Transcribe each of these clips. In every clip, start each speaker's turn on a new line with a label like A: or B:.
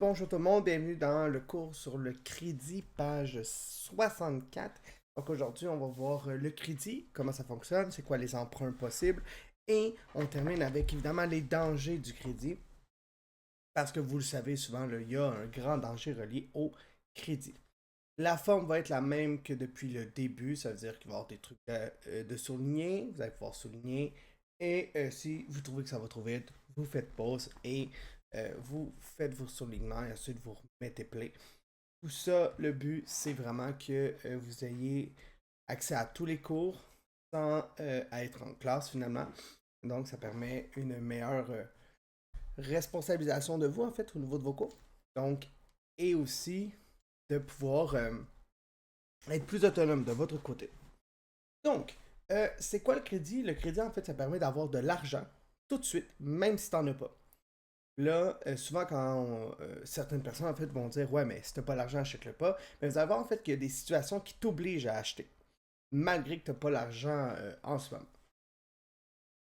A: Bonjour tout le monde, bienvenue dans le cours sur le crédit, page 64. Donc aujourd'hui, on va voir le crédit, comment ça fonctionne, c'est quoi les emprunts possibles, et on termine avec évidemment les dangers du crédit, parce que vous le savez souvent, il y a un grand danger relié au crédit. La forme va être la même que depuis le début, ça veut dire qu'il va y avoir des trucs de souligner, vous allez pouvoir souligner, et si vous trouvez que ça va trop vite, vous faites pause et vous faites vos soulignements et ensuite vous remettez play. Tout ça, le but, c'est vraiment que vous ayez accès à tous les cours sans être en classe finalement. Donc, ça permet une meilleure responsabilisation de vous, en fait, au niveau de vos cours. Donc, et aussi de pouvoir être plus autonome de votre côté. Donc, c'est quoi le crédit? Le crédit, en fait, ça permet d'avoir de l'argent tout de suite, même si tu n'en as pas. Là, souvent, quand certaines personnes, en fait, vont dire, ouais, mais si tu n'as pas l'argent, achète-le pas. Mais vous allez voir, en fait, qu'il y a des situations qui t'obligent à acheter, malgré que tu n'as pas l'argent en ce moment.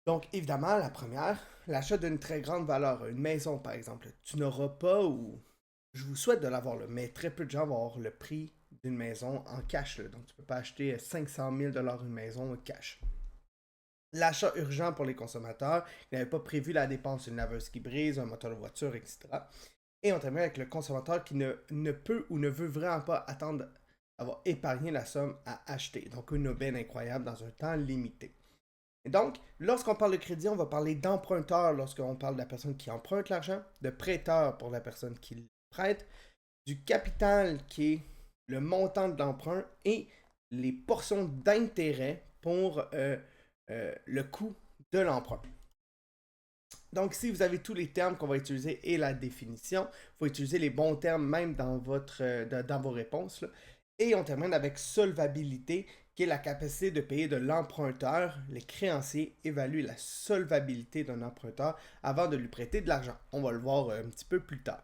A: Donc, évidemment, la première, l'achat d'une très grande valeur, une maison, par exemple. Tu n'auras pas, ou je vous souhaite de l'avoir, là, mais très peu de gens vont avoir le prix d'une maison en cash. Là. Donc, tu ne peux pas acheter 500 000 une maison cash. L'achat urgent pour les consommateurs, ils n'avaient pas prévu la dépense d'une laveuse qui brise, un moteur de voiture, etc. Et on termine avec le consommateur qui ne peut ou ne veut vraiment pas attendre d'avoir épargné la somme à acheter. Donc, une aubaine incroyable dans un temps limité. Et donc, lorsqu'on parle de crédit, on va parler d'emprunteur lorsqu'on parle de la personne qui emprunte l'argent, de prêteur pour la personne qui le prête, du capital qui est le montant de l'emprunt et les portions d'intérêt pour le coût de l'emprunt. Donc, si vous avez tous les termes qu'on va utiliser et la définition, il faut utiliser les bons termes même dans vos réponses. Là. Et on termine avec solvabilité, qui est la capacité de payer de l'emprunteur. Les créanciers évaluent la solvabilité d'un emprunteur avant de lui prêter de l'argent. On va le voir un petit peu plus tard.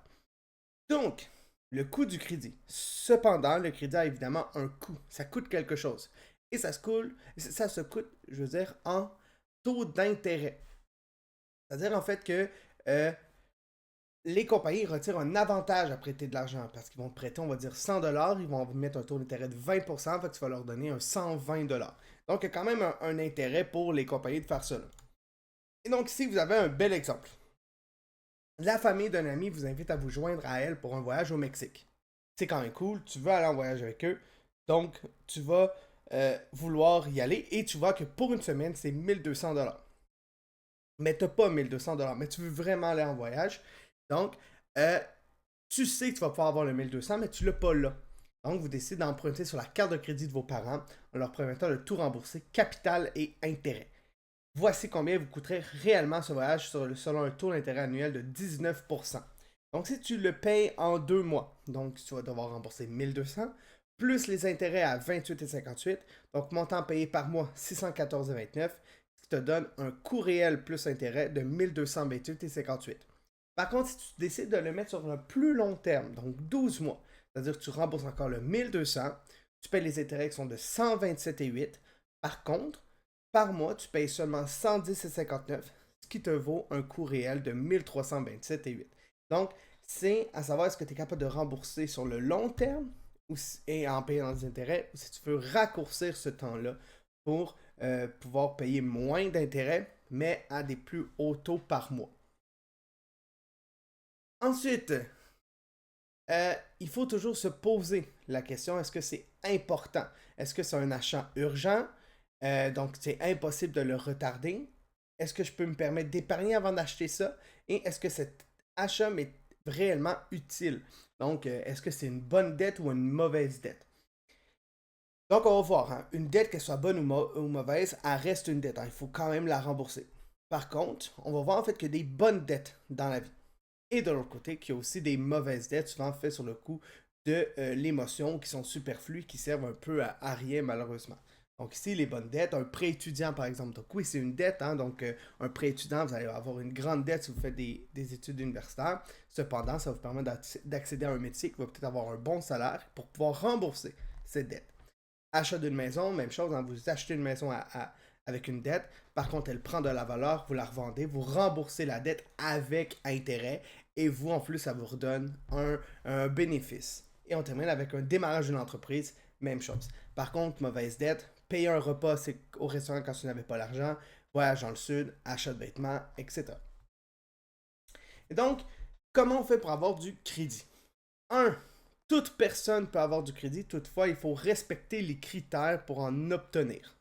A: Donc, le coût du crédit. Cependant, le crédit a évidemment un coût. Ça coûte quelque chose. Et ça se coûte, je veux dire, en taux d'intérêt. C'est-à-dire en fait que euh, les compagnies retirent un avantage à prêter de l'argent parce qu'ils vont te prêter, on va dire 100 $, ils vont mettre un taux d'intérêt de 20%, fait que tu vas leur donner un 120 $. Donc, il y a quand même un intérêt pour les compagnies de faire ça. Là. Et donc, ici, vous avez un bel exemple. La famille d'un ami vous invite à vous joindre à elle pour un voyage au Mexique. C'est quand même cool, tu veux aller en voyage avec eux, donc tu vas vouloir y aller et tu vois que pour une semaine, c'est 1200 $. Mais tu n'as pas 1200 $, mais tu veux vraiment aller en voyage. Donc, tu sais que tu vas pouvoir avoir le 1200, mais tu ne l'as pas là. Donc, vous décidez d'emprunter sur la carte de crédit de vos parents en leur permettant de tout rembourser, capital et intérêt. Voici combien vous coûterait réellement ce voyage selon un taux d'intérêt annuel de 19%. Donc, si tu le payes en 2 mois, donc tu vas devoir rembourser 1200, plus les intérêts à 28,58, donc montant payé par mois 614,29, ce qui te donne un coût réel plus intérêt de 1228,58. Par contre, si tu décides de le mettre sur un plus long terme, donc 12 mois, c'est-à-dire que tu rembourses encore le 1200, tu payes les intérêts qui sont de 127,8. Par contre, par mois, tu payes seulement 110,59, ce qui te vaut un coût réel de 1327,8. Donc, c'est à savoir est-ce que tu es capable de rembourser sur le long terme et en payant des intérêts, ou si tu veux raccourcir ce temps-là pour pouvoir payer moins d'intérêts, mais à des plus hauts taux par mois. Ensuite, il faut toujours se poser la question, est-ce que c'est important? Est-ce que c'est un achat urgent? Donc, c'est impossible de le retarder. Est-ce que je peux me permettre d'épargner avant d'acheter ça? Et est-ce que cet achat m'est réellement utile? Donc, est-ce que c'est une bonne dette ou une mauvaise dette? Donc, on va voir. Hein. Une dette, qu'elle soit bonne ou mauvaise, elle reste une dette. Hein. Il faut quand même la rembourser. Par contre, on va voir en fait qu'il y a des bonnes dettes dans la vie. Et de l'autre côté, qu'il y a aussi des mauvaises dettes, souvent faites sur le coup de l'émotion, qui sont superflues, qui servent un peu à rien malheureusement. Donc ici, les bonnes dettes, un prêt étudiant par exemple. Donc oui, c'est une dette, hein, donc un prêt étudiant, vous allez avoir une grande dette si vous faites des études universitaires. Cependant, ça vous permet d'accéder à un métier qui va peut-être avoir un bon salaire pour pouvoir rembourser cette dette. Achat d'une maison, même chose, hein, vous achetez une maison avec une dette, par contre elle prend de la valeur, vous la revendez, vous remboursez la dette avec intérêt et vous, en plus, ça vous redonne un bénéfice. Et on termine avec un démarrage d'une entreprise, même chose. Par contre, mauvaise dette, payer un repas au restaurant quand tu n'avais pas l'argent, voyage dans le sud, achat de vêtements, etc. Et donc, comment on fait pour avoir du crédit? 1. Toute personne peut avoir du crédit, toutefois, il faut respecter les critères pour en obtenir.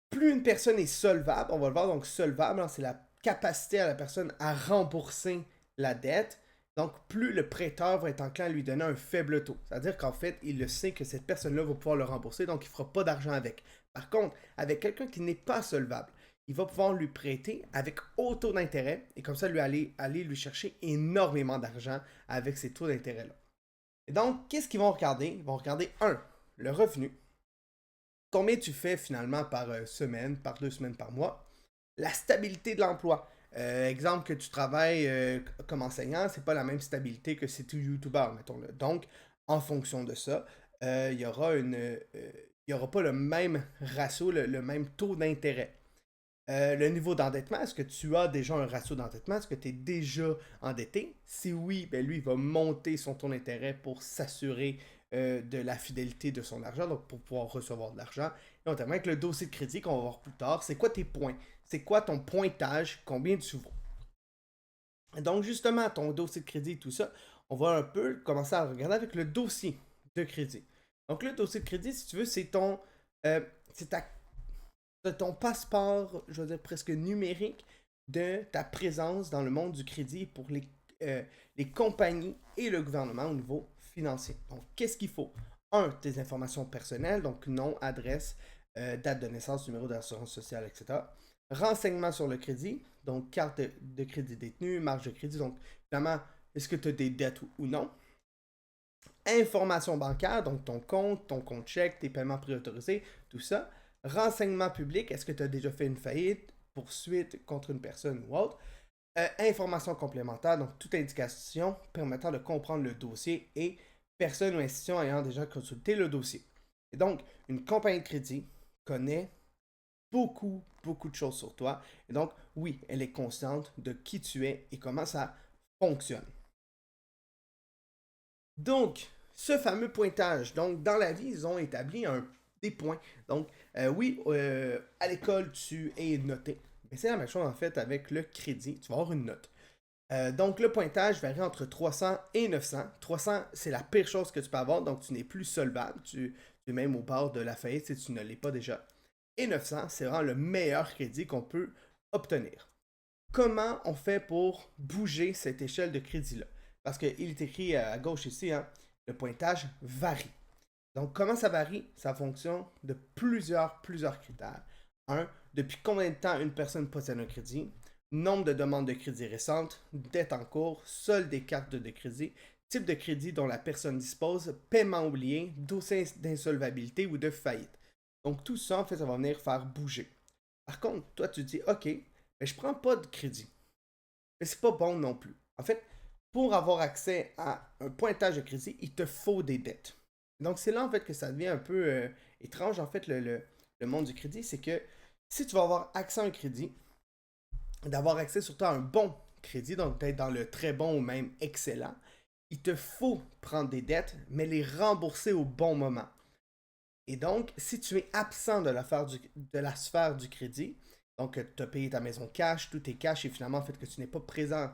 A: Plus une personne est solvable, on va le voir, donc solvable, c'est la capacité à la personne à rembourser la dette. Donc, plus le prêteur va être enclin à lui donner un faible taux. C'est-à-dire qu'en fait, il le sait que cette personne-là va pouvoir le rembourser, donc il ne fera pas d'argent avec. Par contre, avec quelqu'un qui n'est pas solvable, il va pouvoir lui prêter avec haut taux d'intérêt et comme ça, aller lui chercher énormément d'argent avec ces taux d'intérêt-là. Et donc, qu'est-ce qu'ils vont regarder? Ils vont regarder, le revenu. Combien tu fais finalement par semaine, par 2 semaines, par mois? La stabilité de l'emploi. Exemple que tu travailles comme enseignant, c'est pas la même stabilité que si tu es youtubeur, mettons-le. Donc, en fonction de ça, il y aura pas le même ratio, le même taux d'intérêt. Le niveau d'endettement, est-ce que tu as déjà un ratio d'endettement? Est-ce que tu es déjà endetté? Si oui, ben lui, il va monter son taux d'intérêt pour s'assurer de la fidélité de son argent, donc pour pouvoir recevoir de l'argent. Et on termine avec le dossier de crédit qu'on va voir plus tard. C'est quoi tes points? C'est quoi ton pointage? Combien tu vaux? Donc, justement, ton dossier de crédit et tout ça, on va un peu commencer à regarder avec le dossier de crédit. Donc, le dossier de crédit, si tu veux, c'est ton passeport, je veux dire presque numérique, de ta présence dans le monde du crédit pour les compagnies et le gouvernement au niveau financier. Donc, qu'est-ce qu'il faut? Tes informations personnelles, donc nom, adresse, date de naissance, numéro d'assurance sociale, etc. Renseignements sur le crédit, donc carte de crédit détenue, marge de crédit, donc évidemment, est-ce que tu as des dettes ou non? Information bancaire, donc ton compte chèque, tes paiements préautorisés, tout ça. Renseignement public, est-ce que tu as déjà fait une faillite, poursuite contre une personne ou autre? Information complémentaire, donc toute indication permettant de comprendre le dossier et personne ou institution ayant déjà consulté le dossier. Et donc, une compagnie de crédit connaît beaucoup, beaucoup de choses sur toi. Et donc, oui, elle est consciente de qui tu es et comment ça fonctionne. Donc, ce fameux pointage, donc dans la vie, ils ont établi des points. Donc, oui, à l'école, tu es noté. Mais c'est la même chose en fait avec le crédit. Tu vas avoir une note. Donc, le pointage varie entre 300 et 900. 300, c'est la pire chose que tu peux avoir, donc tu n'es plus solvable. Tu es même au bord de la faillite si tu ne l'es pas déjà. Et 900, c'est vraiment le meilleur crédit qu'on peut obtenir. Comment on fait pour bouger cette échelle de crédit-là? Parce qu'il est écrit à gauche ici, hein, le pointage varie. Donc, comment ça varie? Ça fonctionne de plusieurs critères. Depuis combien de temps une personne possède un crédit? Nombre de demandes de crédit récentes, dette en cours, solde des cartes de crédit, type de crédit dont la personne dispose, paiement oublié, dossier d'insolvabilité ou de faillite. Donc, tout ça, en fait, ça va venir faire bouger. Par contre, toi, tu dis, OK, mais je prends pas de crédit. Mais c'est pas bon non plus. En fait, pour avoir accès à un pointage de crédit, il te faut des dettes. Donc, c'est là, en fait, que ça devient un peu étrange, en fait, le monde du crédit. C'est que si tu vas avoir accès à un crédit, d'avoir accès surtout à un bon crédit, donc peut-être dans le très bon ou même excellent, il te faut prendre des dettes, mais les rembourser au bon moment. Et donc, si tu es absent de la sphère du crédit, donc tu as payé ta maison cash, tout est cash, et finalement, en fait, que tu n'es pas présent,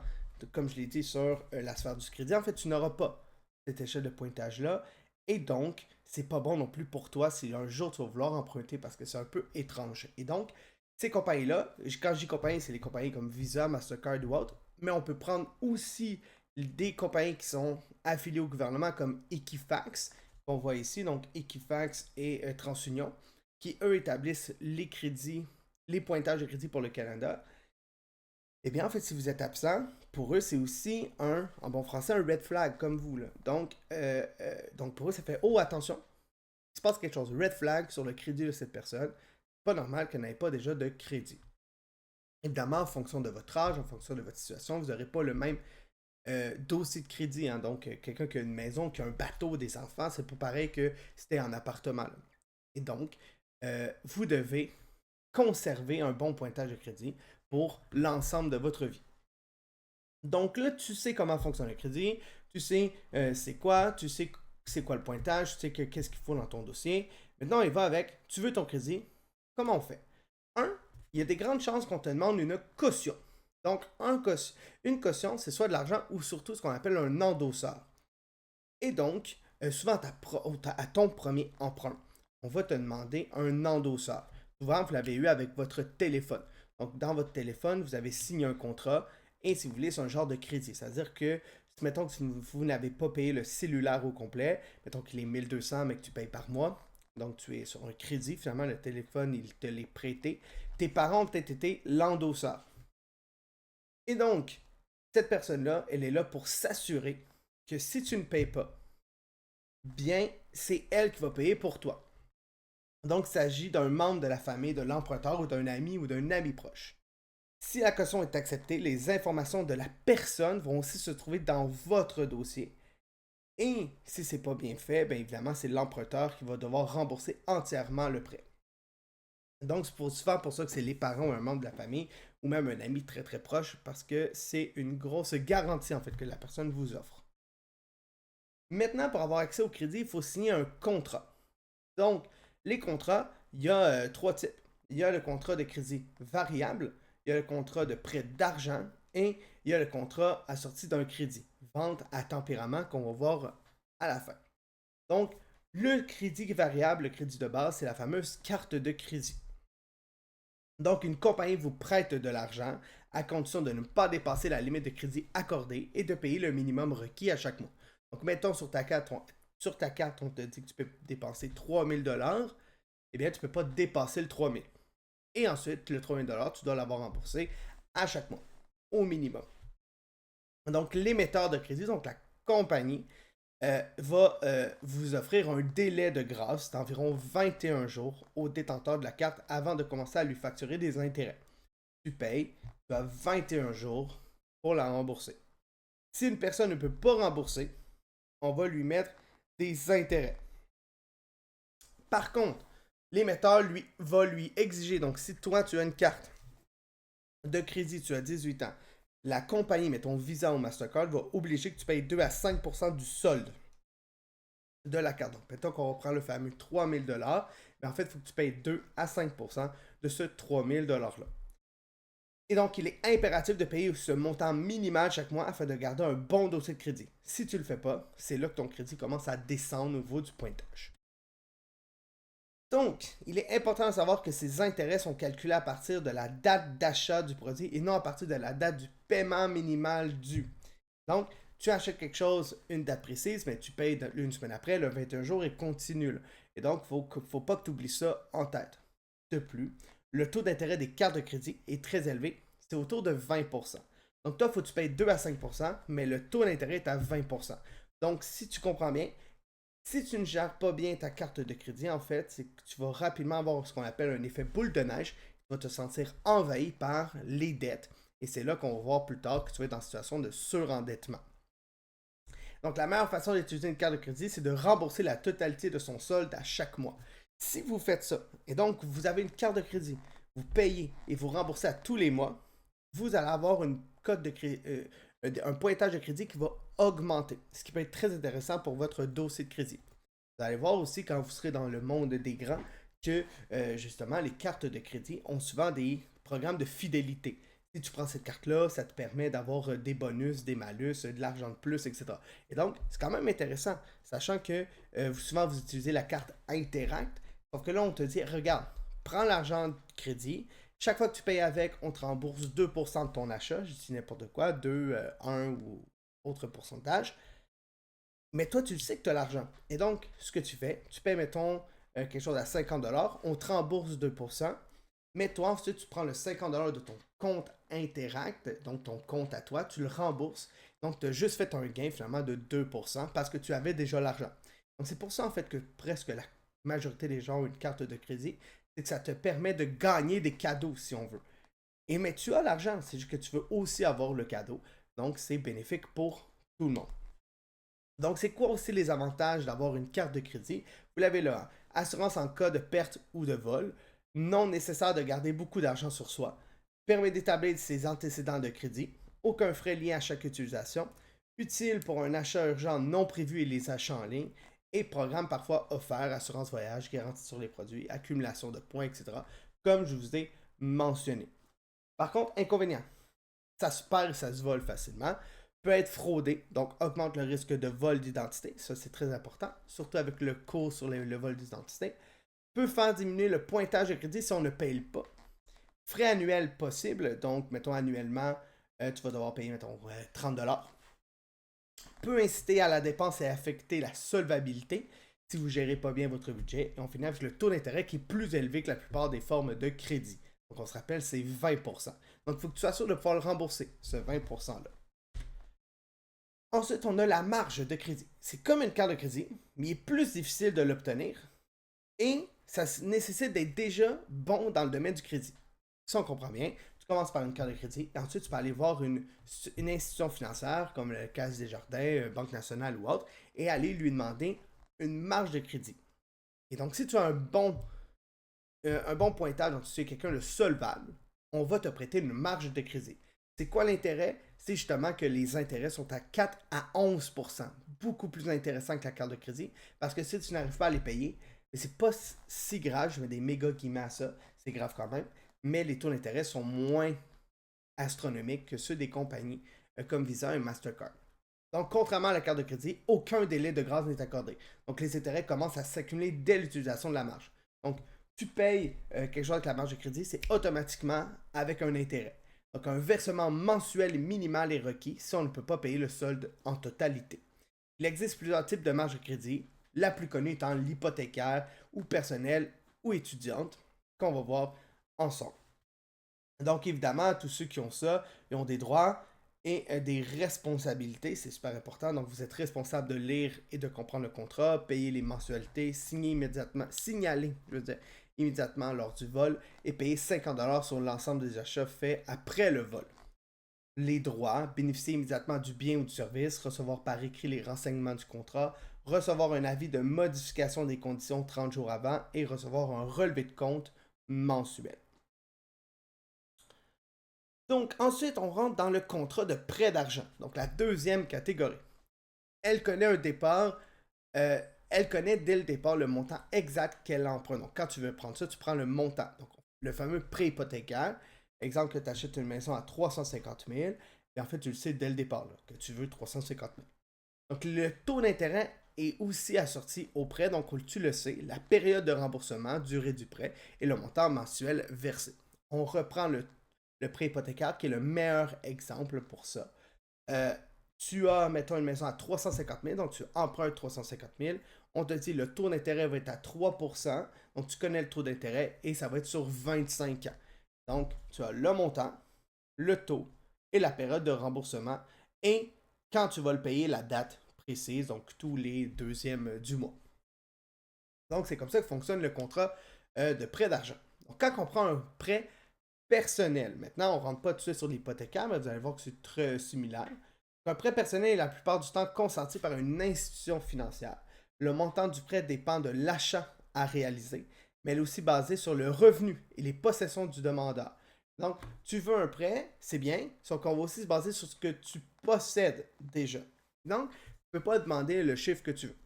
A: comme je l'ai dit, sur la sphère du crédit, en fait, tu n'auras pas cette échelle de pointage-là. Et donc, c'est pas bon non plus pour toi si un jour tu vas vouloir emprunter parce que c'est un peu étrange. Et donc, ces compagnies-là, quand je dis compagnies, c'est des compagnies comme Visa, Mastercard ou autres, mais on peut prendre aussi des compagnies qui sont affiliées au gouvernement comme Equifax, qu'on voit ici, donc Equifax et TransUnion, qui eux établissent les crédits, les pointages de crédit pour le Canada. Eh bien, en fait, si vous êtes absent, pour eux, c'est aussi en bon français, un red flag, comme vous. Là. Donc, pour eux, ça fait, oh, attention, il se passe quelque chose, red flag sur le crédit de cette personne. C'est pas normal qu'elle n'ait pas déjà de crédit. Évidemment, en fonction de votre âge, en fonction de votre situation, vous n'aurez pas le même dossier de crédit. Hein. Donc, quelqu'un qui a une maison, qui a un bateau, des enfants, c'est pas pareil que c'était en appartement. Là. Et donc, vous devez conserver un bon pointage de crédit pour l'ensemble de votre vie. Donc là, tu sais comment fonctionne le crédit, tu sais c'est quoi, tu sais c'est quoi le pointage, tu sais qu'est-ce qu'il faut dans ton dossier. Maintenant, il va avec, tu veux ton crédit, comment on fait? Un, il y a des grandes chances qu'on te demande une caution. Donc, une caution, c'est soit de l'argent ou surtout ce qu'on appelle un endosseur. Et donc, souvent à ton premier emprunt, on va te demander un endosseur. Souvent, vous l'avez eu avec votre téléphone. Donc, dans votre téléphone, vous avez signé un contrat et si vous voulez, c'est un genre de crédit. C'est-à-dire que, mettons que vous n'avez pas payé le cellulaire au complet, mettons qu'il est 1200 mais que tu payes par mois, donc tu es sur un crédit, finalement, le téléphone, il te l'est prêté. Tes parents ont peut-être été l'endosseur. Et donc, cette personne-là, elle est là pour s'assurer que si tu ne payes pas, bien, c'est elle qui va payer pour toi. Donc, il s'agit d'un membre de la famille de l'emprunteur ou d'un ami ou d'un ami proche. Si la caution est acceptée, les informations de la personne vont aussi se trouver dans votre dossier. Et si c'est pas bien fait, bien évidemment, c'est l'emprunteur qui va devoir rembourser entièrement le prêt. Donc, c'est souvent pour ça que c'est les parents ou un membre de la famille ou même un ami très très proche parce que c'est une grosse garantie en fait que la personne vous offre. Maintenant, pour avoir accès au crédit, il faut signer un contrat. Donc, les contrats, il y a trois types. Il y a le contrat de crédit variable, il y a le contrat de prêt d'argent et il y a le contrat assorti d'un crédit, vente à tempérament qu'on va voir à la fin. Donc, le crédit variable, le crédit de base, c'est la fameuse carte de crédit. Donc, une compagnie vous prête de l'argent à condition de ne pas dépasser la limite de crédit accordée et de payer le minimum requis à chaque mois. Donc, mettons sur ta carte, on te dit que tu peux dépenser 3000 dollars, eh bien, tu ne peux pas dépasser le 3000. Et ensuite, le 3000 dollars, tu dois l'avoir remboursé à chaque mois, au minimum. Donc, l'émetteur de crédit, donc la compagnie, va vous offrir un délai de grâce d'environ 21 jours au détenteur de la carte avant de commencer à lui facturer des intérêts. Tu payes, tu as 21 jours pour la rembourser. Si une personne ne peut pas rembourser, on va lui mettre des intérêts. Par contre, l'émetteur va lui exiger, donc si toi tu as une carte de crédit, tu as 18 ans, la compagnie, mettons Visa ou Mastercard, va obliger que tu payes 2 à 5% du solde de la carte. Donc, mettons qu'on reprend le fameux 3000 dollars, mais en fait, il faut que tu payes 2 à 5% de ce 3000 dollars-là. Et donc, il est impératif de payer ce montant minimal chaque mois afin de garder un bon dossier de crédit. Si tu ne le fais pas, c'est là que ton crédit commence à descendre au niveau du pointage. Donc, il est important de savoir que ces intérêts sont calculés à partir de la date d'achat du produit et non à partir de la date du paiement minimal dû. Donc, tu achètes quelque chose une date précise, mais tu payes une semaine après, le 21 jours et continue. Et donc, il ne faut pas que tu oublies ça en tête. De plus, le taux d'intérêt des cartes de crédit est très élevé, c'est autour de 20%. Donc, toi, il faut que tu payes 2 à 5%, mais le taux d'intérêt est à 20%. Donc, si tu comprends bien, si tu ne gères pas bien ta carte de crédit, en fait, c'est que tu vas rapidement avoir ce qu'on appelle un effet boule de neige. Tu vas te sentir envahi par les dettes. Et c'est là qu'on va voir plus tard que tu vas être en situation de surendettement. Donc, la meilleure façon d'utiliser une carte de crédit, c'est de rembourser la totalité de son solde à chaque mois. Si vous faites ça, et donc vous avez une carte de crédit, vous payez et vous remboursez à tous les mois, vous allez avoir une cote de un pointage de crédit qui va augmenter, ce qui peut être très intéressant pour votre dossier de crédit. Vous allez voir aussi quand vous serez dans le monde des grands que justement les cartes de crédit ont souvent des programmes de fidélité. Si tu prends cette carte-là, ça te permet d'avoir des bonus, des malus, de l'argent de plus, etc. Et donc, c'est quand même intéressant, sachant que souvent vous utilisez la carte Interact, sauf que là, on te dit, regarde, prends l'argent de crédit, chaque fois que tu payes avec, on te rembourse 2% de ton achat, je dis n'importe quoi, 2, 1 ou autre pourcentage. Mais toi, tu le sais que tu as l'argent. Et donc, ce que tu fais, tu payes, mettons, quelque chose à 50 dollars, on te rembourse 2%, mais toi, ensuite, tu prends le 50 dollars de ton compte Interact, donc ton compte à toi, tu le rembourses. Donc, tu as juste fait un gain finalement de 2% parce que tu avais déjà l'argent. Donc, c'est pour ça, en fait, que presque la majorité des gens ont une carte de crédit, c'est que ça te permet de gagner des cadeaux, si on veut. Et mais tu as l'argent, c'est juste que tu veux aussi avoir le cadeau. Donc, c'est bénéfique pour tout le monde. Donc, c'est quoi aussi les avantages d'avoir une carte de crédit? Vous l'avez là, assurance en cas de perte ou de vol, non nécessaire de garder beaucoup d'argent sur soi, permet d'établir ses antécédents de crédit, aucun frais lié à chaque utilisation, utile pour un achat urgent non prévu et les achats en ligne, et programme parfois offert, assurance voyage, garantie sur les produits, accumulation de points, etc., comme je vous ai mentionné. Par contre, inconvénient, ça se perd et ça se vole facilement, peut être fraudé, donc augmente le risque de vol d'identité, ça c'est très important, surtout avec le cours sur le vol d'identité, peut faire diminuer le pointage de crédit si on ne paye pas. Frais annuels possibles, donc mettons annuellement, tu vas devoir payer, mettons, 30$. Peut inciter à la dépense et affecter la solvabilité si vous ne gérez pas bien votre budget. Et on finit avec le taux d'intérêt qui est plus élevé que la plupart des formes de crédit. Donc on se rappelle, c'est 20%. Donc il faut que tu sois sûr de pouvoir le rembourser, ce 20%-là. Ensuite, on a la marge de crédit. C'est comme une carte de crédit, mais il est plus difficile de l'obtenir et ça nécessite d'être déjà bon dans le domaine du crédit. Si on comprend bien, tu commences par une carte de crédit et ensuite tu peux aller voir une institution financière comme le Caisse des Jardins, Banque nationale ou autre et aller lui demander une marge de crédit. Et donc, si tu as un bon pointage, donc tu es quelqu'un de solvable, on va te prêter une marge de crédit. C'est quoi l'intérêt? C'est justement que les intérêts sont à 4 à 11%. Beaucoup plus intéressant que la carte de crédit parce que si tu n'arrives pas à les payer, mais c'est pas si grave, je mets des méga guillemets à ça, c'est grave quand même, mais les taux d'intérêt sont moins astronomiques que ceux des compagnies comme Visa et Mastercard. Donc, contrairement à la carte de crédit, aucun délai de grâce n'est accordé. Donc, les intérêts commencent à s'accumuler dès l'utilisation de la marge. Donc, tu payes quelque chose avec la marge de crédit, c'est automatiquement avec un intérêt. Donc, un versement mensuel minimal est requis si on ne peut pas payer le solde en totalité. Il existe plusieurs types de marge de crédit, la plus connue étant l'hypothécaire ou personnelle ou étudiante, qu'on va voir ensemble. Donc, évidemment, tous ceux qui ont ça, ils ont des droits et des responsabilités, c'est super important. Donc, vous êtes responsable de lire et de comprendre le contrat, payer les mensualités, signaler immédiatement lors du vol et payer 50$ sur l'ensemble des achats faits après le vol. Les droits, bénéficier immédiatement du bien ou du service, recevoir par écrit les renseignements du contrat, recevoir un avis de modification des conditions 30 jours avant et recevoir un relevé de compte mensuel. Donc ensuite, on rentre dans le contrat de prêt d'argent, donc la deuxième catégorie. Elle connaît un départ, elle connaît dès le départ le montant exact qu'elle emprunte. Donc quand tu veux prendre ça, tu prends le montant. Donc le fameux prêt hypothécaire. Exemple que tu achètes une maison à 350 000, et en fait tu le sais dès le départ là, que tu veux 350 000. Donc le taux d'intérêt est aussi assorti au prêt, donc tu le sais, la période de remboursement, durée du prêt et le montant mensuel versé. On reprend le prêt hypothécaire qui est le meilleur exemple pour ça. Tu as, mettons, une maison à 350 000, donc tu empruntes 350 000. On te dit le taux d'intérêt va être à 3%, donc tu connais le taux d'intérêt et ça va être sur 25 ans. Donc, tu as le montant, le taux et la période de remboursement et quand tu vas le payer, la date précise, donc tous les deuxièmes du mois. Donc, c'est comme ça que fonctionne le contrat de prêt d'argent. Donc, quand on prend un prêt personnel, maintenant, on ne rentre pas tout de suite sur l'hypothécaire, mais vous allez voir que c'est très similaire. Un prêt personnel est la plupart du temps consenti par une institution financière. Le montant du prêt dépend de l'achat à réaliser, mais elle est aussi basée sur le revenu et les possessions du demandeur. Donc, tu veux un prêt, c'est bien, sauf qu'on va aussi se baser sur ce que tu possèdes déjà. Donc, tu ne peux pas demander le chiffre que tu veux.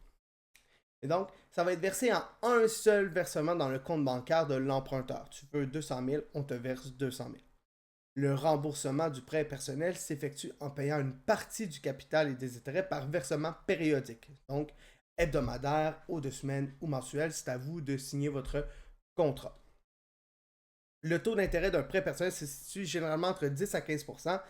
A: Et donc, ça va être versé en un seul versement dans le compte bancaire de l'emprunteur. Tu veux 200 000, on te verse 200 000. Le remboursement du prêt personnel s'effectue en payant une partie du capital et des intérêts par versement périodique. Donc, hebdomadaire, ou de semaine ou mensuel, c'est à vous de signer votre contrat. Le taux d'intérêt d'un prêt personnel se situe généralement entre 10 à 15%,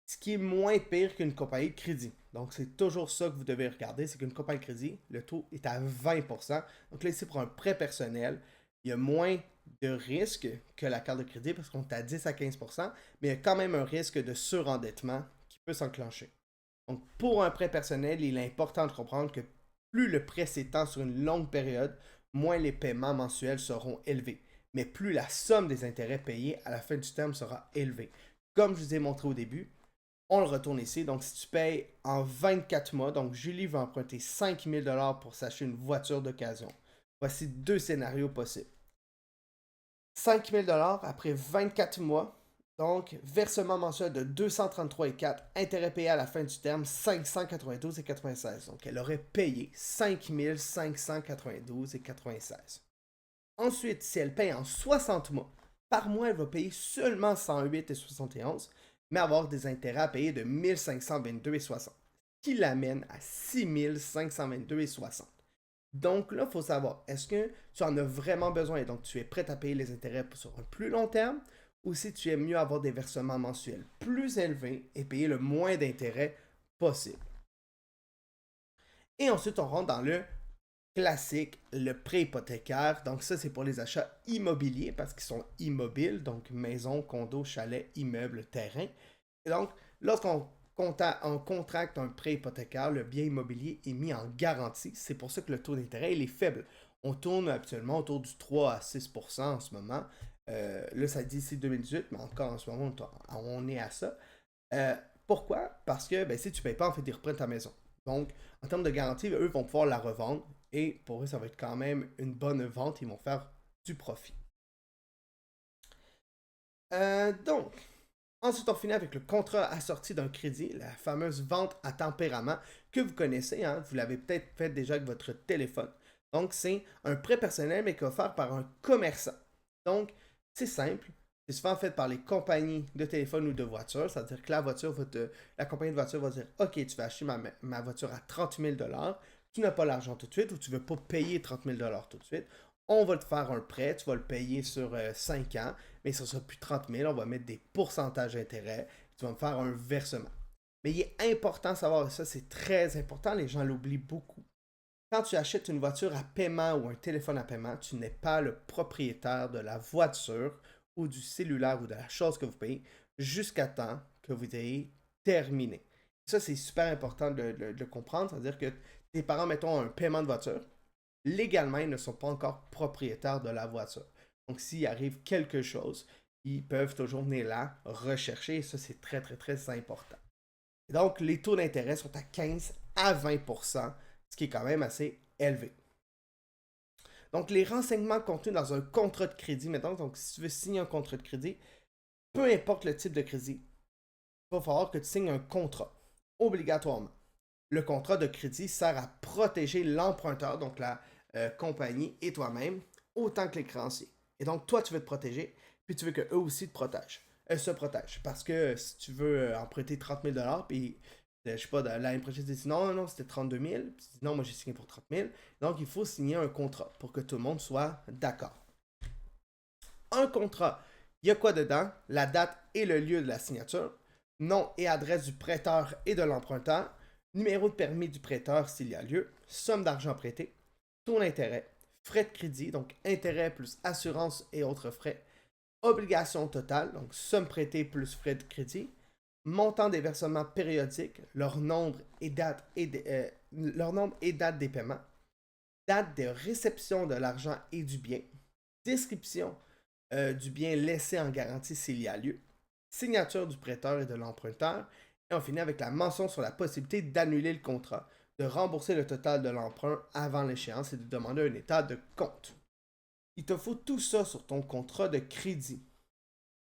A: ce qui est moins pire qu'une compagnie de crédit. Donc, c'est toujours ça que vous devez regarder, c'est qu'une compagnie de crédit, le taux est à 20%. Donc là, ici, pour un prêt personnel, il y a moins de risque que la carte de crédit parce qu'on est à 10 à 15%, mais il y a quand même un risque de surendettement qui peut s'enclencher. Donc, pour un prêt personnel, il est important de comprendre que plus le prêt s'étend sur une longue période, moins les paiements mensuels seront élevés. Mais plus la somme des intérêts payés à la fin du terme sera élevée. Comme je vous ai montré au début, on le retourne ici. Donc, si tu payes en 24 mois, donc Julie va emprunter 5 000 $ pour s'acheter une voiture d'occasion. Voici deux scénarios possibles. 5 000 $ après 24 mois. Donc, versement mensuel de 233,4, intérêt payé à la fin du terme 592,96. Donc, elle aurait payé 5592,96. Ensuite, si elle paye en 60 mois, par mois, elle va payer seulement 108,71, mais avoir des intérêts à payer de 1522,60, qui l'amène à 6522,60. Donc là, il faut savoir, est-ce que tu en as vraiment besoin et donc tu es prêt à payer les intérêts sur un plus long terme, ou si tu aimes mieux avoir des versements mensuels plus élevés et payer le moins d'intérêts possible. Et ensuite, on rentre dans le classique, le prêt hypothécaire. Donc ça, c'est pour les achats immobiliers parce qu'ils sont immobiles, donc maison, condo, chalet, immeuble, terrain. Et donc, lorsqu'on contracte un prêt hypothécaire, le bien immobilier est mis en garantie. C'est pour ça que le taux d'intérêt il est faible. On tourne actuellement autour du 3 à 6% en ce moment. Là, ça dit ici 2018, mais encore en ce moment, on est à ça. Pourquoi? Parce que si tu ne payes pas, en fait, ils reprennent ta maison. Donc, en termes de garantie, eux vont pouvoir la revendre et pour eux, ça va être quand même une bonne vente. Ils vont faire du profit. Donc, ensuite, on finit avec le contrat assorti d'un crédit, la fameuse vente à tempérament que vous connaissez. Hein, vous l'avez peut-être fait déjà avec votre téléphone. Donc, c'est un prêt personnel, mais qui est offert par un commerçant. Donc, c'est simple. C'est souvent fait par les compagnies de téléphone ou de voiture. C'est-à-dire que la compagnie de voiture va dire OK, tu vas acheter ma voiture à 30 000 tu n'as pas l'argent tout de suite ou tu ne veux pas payer 30 000 tout de suite. On va te faire un prêt, tu vas le payer sur 5 ans, mais ce ne sera plus 30 000, on va mettre des pourcentages d'intérêt, tu vas me faire un versement. Mais il est important de savoir, et ça c'est très important, les gens l'oublient beaucoup. Quand tu achètes une voiture à paiement ou un téléphone à paiement, tu n'es pas le propriétaire de la voiture ou du cellulaire ou de la chose que vous payez jusqu'à temps que vous ayez terminé. Ça, c'est super important de le comprendre, c'est-à-dire que tes parents, mettons, un paiement de voiture, légalement, ils ne sont pas encore propriétaires de la voiture. Donc, s'il arrive quelque chose, ils peuvent toujours venir là, rechercher, et ça, c'est très, très, très important. Et donc, les taux d'intérêt sont à 15 à 20%, ce qui est quand même assez élevé. Donc, les renseignements contenus dans un contrat de crédit, maintenant, donc si tu veux signer un contrat de crédit, peu importe le type de crédit, il va falloir que tu signes un contrat, obligatoirement. Le contrat de crédit sert à protéger l'emprunteur, donc la compagnie et toi-même, autant que les créanciers. Et donc, toi, tu veux te protéger, puis tu veux qu'eux aussi te protègent. Se protègent. Parce que si tu veux emprunter 30 000 puis je sais pas, l'année prochaine, tu dis non, c'était 32 000, puis tu dis non, moi j'ai signé pour 30 000. Donc, il faut signer un contrat pour que tout le monde soit d'accord. Un contrat, il y a quoi dedans? La date et le lieu de la signature, nom et adresse du prêteur et de l'emprunteur, numéro de permis du prêteur s'il y a lieu, somme d'argent prêté, taux d'intérêt, frais de crédit, donc intérêt plus assurance et autres frais, obligation totale, donc somme prêtée plus frais de crédit, montant des versements périodiques, leur nombre et date des paiements, date de réception de l'argent et du bien, description du bien laissé en garantie s'il y a lieu, signature du prêteur et de l'emprunteur, et on finit avec la mention sur la possibilité d'annuler le contrat, de rembourser le total de l'emprunt avant l'échéance et de demander un état de compte. Il te faut tout ça sur ton contrat de crédit.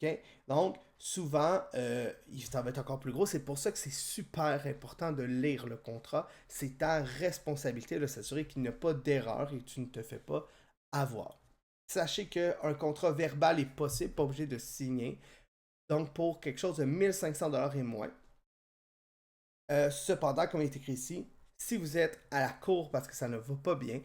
A: Okay? Donc, souvent, ça va être encore plus gros. C'est pour ça que c'est super important de lire le contrat. C'est ta responsabilité de s'assurer qu'il n'y a pas d'erreur et que tu ne te fais pas avoir. Sachez qu'un contrat verbal est possible, pas obligé de signer. Donc, pour quelque chose de 1500 $ et moins. Cependant, comme il est écrit ici, si vous êtes à la cour parce que ça ne va pas bien,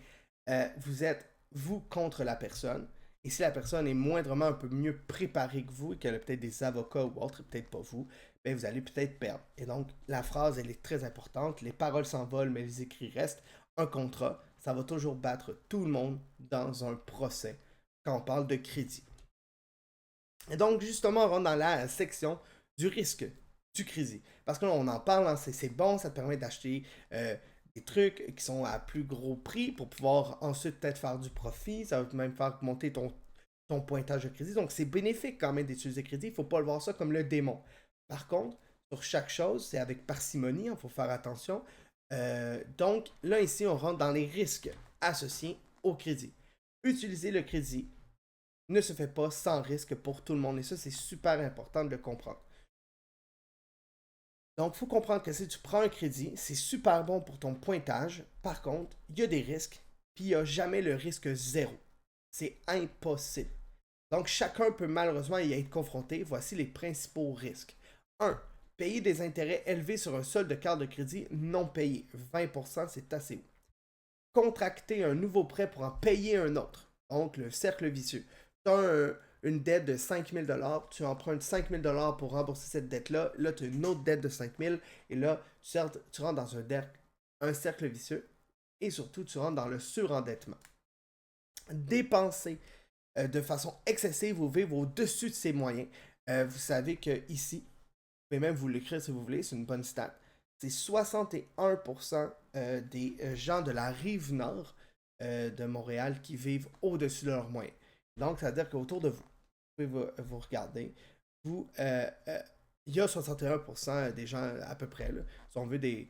A: vous êtes, vous, contre la personne. Et si la personne est moindrement un peu mieux préparée que vous et qu'elle a peut-être des avocats ou autre, et peut-être pas vous, ben vous allez peut-être perdre. Et donc, la phrase, elle est très importante. Les paroles s'envolent, mais les écrits restent. Un contrat, ça va toujours battre tout le monde dans un procès quand on parle de crédit. Et donc, justement, on rentre dans la section du risque du crédit. Parce que là, on en parle, hein, c'est bon, ça te permet d'acheter des trucs qui sont à plus gros prix pour pouvoir ensuite peut-être faire du profit. Ça va même faire monter ton pointage de crédit. Donc, c'est bénéfique quand même d'utiliser le crédit. Il ne faut pas le voir ça comme le démon. Par contre, sur chaque chose, c'est avec parcimonie, il faut faire attention. Donc, là, ici, on rentre dans les risques associés au crédit. Utiliser le crédit ne se fait pas sans risque pour tout le monde. Et ça, c'est super important de le comprendre. Donc, il faut comprendre que si tu prends un crédit, c'est super bon pour ton pointage. Par contre, il y a des risques, puis il n'y a jamais le risque zéro. C'est impossible. Donc, chacun peut malheureusement y être confronté. Voici les principaux risques. 1. Payer des intérêts élevés sur un solde de carte de crédit non payé. 20%, c'est assez haut. Contracter un nouveau prêt pour en payer un autre. Donc, le cercle vicieux. Tu as une dette de 5 000 tu empruntes 5 000 pour rembourser cette dette-là. Là, tu as une autre dette de 5 000 et là, tu rentres dans un cercle vicieux et surtout, tu rentres dans le surendettement. Dépenser de façon excessive ou vivre au-dessus de ses moyens. Vous savez que ici, vous pouvez même vous l'écrire si vous voulez, c'est une bonne stat. C'est 61% des gens de la rive nord de Montréal qui vivent au-dessus de leurs moyens. Donc, ça veut dire qu'autour de vous, vous pouvez vous regarder, il y a 61% des gens à peu près, là, si on veut de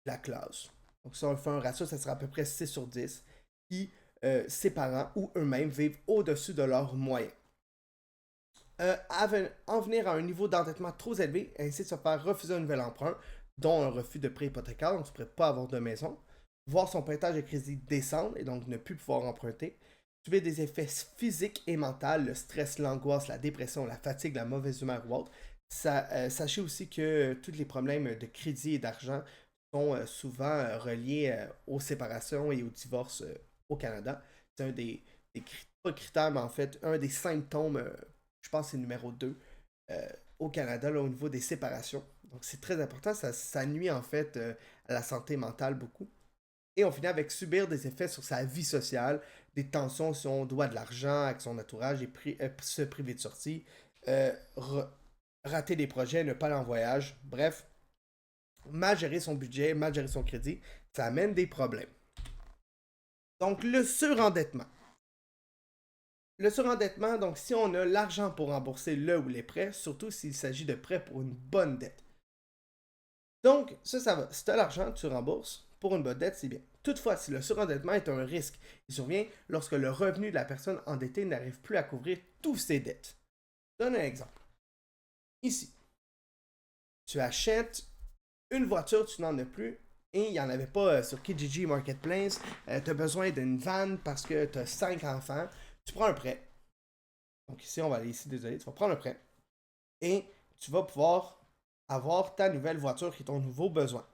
A: la classe. Donc, si on fait un ratio, ça sera à peu près 6 sur 10 qui, ses parents ou eux-mêmes vivent au-dessus de leurs moyens. En venir à un niveau d'endettement trop élevé, ainsi de se faire refuser un nouvel emprunt, dont un refus de prêt hypothécaire, donc tu ne pourrais pas avoir de maison, voir son pointage de crédit descendre et donc ne plus pouvoir emprunter, subir des effets physiques et mentaux, le stress, l'angoisse, la dépression, la fatigue, la mauvaise humeur ou autre. Sachez aussi que tous les problèmes de crédit et d'argent sont souvent reliés aux séparations et aux divorces au Canada. C'est un pas critères, mais en fait, un des symptômes, je pense que c'est numéro 2 au Canada, là, au niveau des séparations. Donc c'est très important, ça nuit en fait à la santé mentale beaucoup. Et on finit avec subir des effets sur sa vie sociale, des tensions si on doit de l'argent avec son entourage et se priver de sortie, rater des projets, ne pas aller en voyage, bref, mal gérer son budget, mal gérer son crédit, ça amène des problèmes. Donc le surendettement. Le surendettement, donc si on a l'argent pour rembourser le ou les prêts, surtout s'il s'agit de prêts pour une bonne dette. Donc, ça va. Si tu as l'argent, tu rembourses. Pour une bonne dette, c'est bien. Toutefois, si le surendettement est un risque, il survient lorsque le revenu de la personne endettée n'arrive plus à couvrir tous ses dettes. Je donne un exemple. Ici, tu achètes une voiture, tu n'en as plus, et il n'y en avait pas sur Kijiji Marketplace. Tu as besoin d'une van parce que tu as 5 enfants. Tu prends un prêt. Donc ici, on va aller ici, désolé, tu vas prendre un prêt. Et tu vas pouvoir avoir ta nouvelle voiture qui est ton nouveau besoin.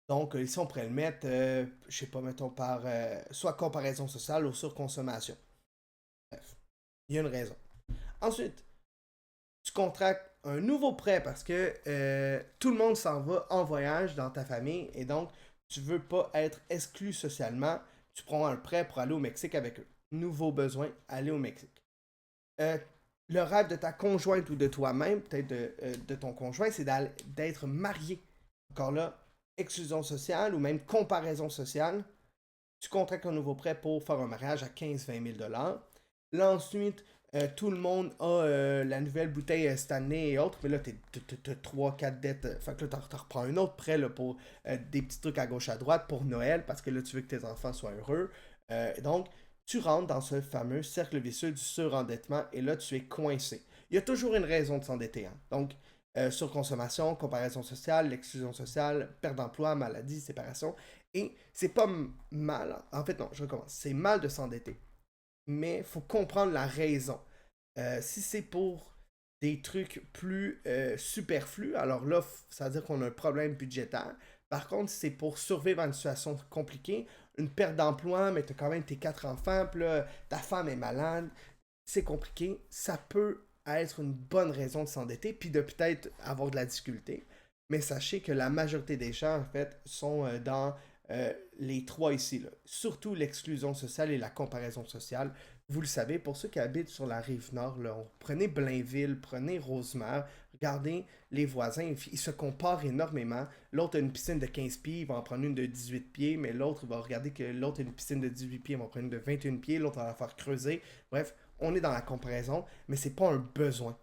A: Donc, ici, on pourrait le mettre, je sais pas, mettons par soit comparaison sociale ou surconsommation. Bref, il y a une raison. Ensuite, tu contractes un nouveau prêt parce que tout le monde s'en va en voyage dans ta famille et donc tu veux pas être exclu socialement. Tu prends un prêt pour aller au Mexique avec eux. Nouveau besoin, aller au Mexique. Le rêve de ta conjointe ou de toi-même, peut-être de ton conjoint, c'est d'être marié. Encore là, exclusion sociale ou même comparaison sociale. Tu contractes un nouveau prêt pour faire un mariage à 15-20 000 $. Là, ensuite, tout le monde a la nouvelle bouteille Stanley et autres, mais là, tu as 3-4 dettes. Fait que là, tu reprends un autre prêt là, pour des petits trucs à gauche à droite pour Noël, parce que là, tu veux que tes enfants soient heureux. Donc, tu rentres dans ce fameux cercle vicieux du surendettement et là, tu es coincé. Il y a toujours une raison de s'endetter. Hein. Donc, surconsommation, comparaison sociale, l'exclusion sociale, perte d'emploi, maladie, séparation. Et c'est pas mal. En fait, non, je recommence. C'est mal de s'endetter. Mais il faut comprendre la raison. Si c'est pour des trucs plus superflus, alors là, ça veut dire qu'on a un problème budgétaire. Par contre, si c'est pour survivre à une situation compliquée, une perte d'emploi, mais tu as quand même tes 4 enfants, puis là, ta femme est malade, c'est compliqué, ça peut être une bonne raison de s'endetter, puis de peut-être avoir de la difficulté. Mais sachez que la majorité des gens, en fait, sont dans les trois ici. Là. Surtout l'exclusion sociale et la comparaison sociale. Vous le savez, pour ceux qui habitent sur la rive nord, là, prenez Blainville, prenez Rosemère, regardez les voisins, ils se comparent énormément. L'autre a une piscine de 15 pieds, il va en prendre une de 18 pieds, mais l'autre va regarder que l'autre a une piscine de 18 pieds, il va en prendre une de 21 pieds, l'autre va la faire creuser. Bref, on est dans la comparaison, mais c'est pas un besoin.